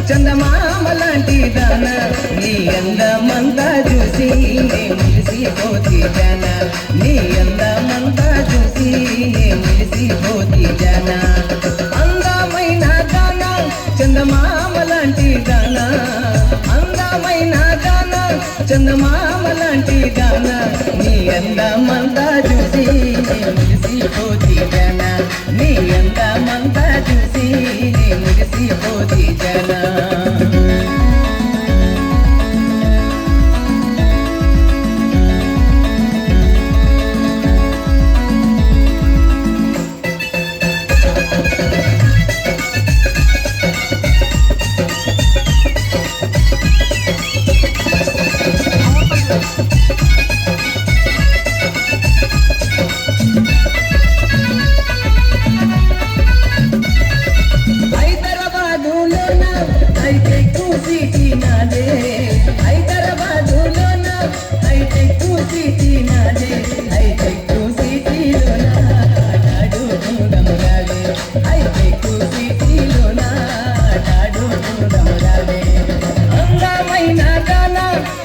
చందమామ లాంటి దాన నీ అందమంతా చూసి నే మురిసిపోతి జన నీ అందమంతా చూసి నే మురిసిపోతి జన అందమైన దాన చందమామ లాంటి దాన అందమైన దాన చందమామ లాంటి దాన నీ అందమంతా చూసి నే మురిసిపోతి జన నీ అందమంతా చూసి నే మురిసిపోతి జన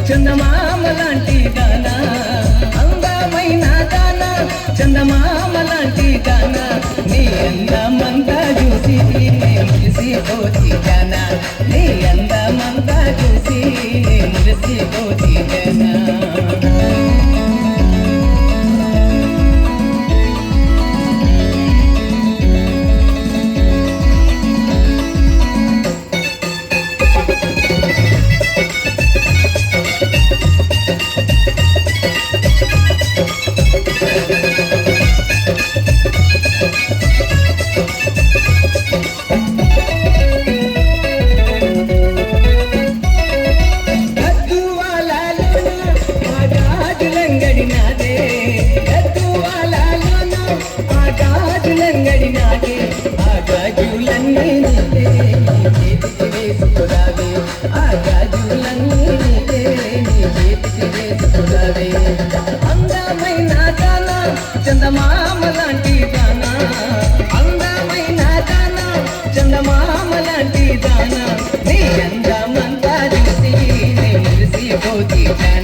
చందమామ లాంటి దాన అందమైన దాన చందమామ లాంటి దాన నీ అందమంతా చూసి నే మురిసిపోతి జన నీ అందమంతా చూసి నే మురిసిపోతి జన అందమైన దాన చందమామ లాంటి దాన అందమైన దాన చందమామ లాంటి దాన నీ అందమంతా చూసి నే మురిసిపోతి జన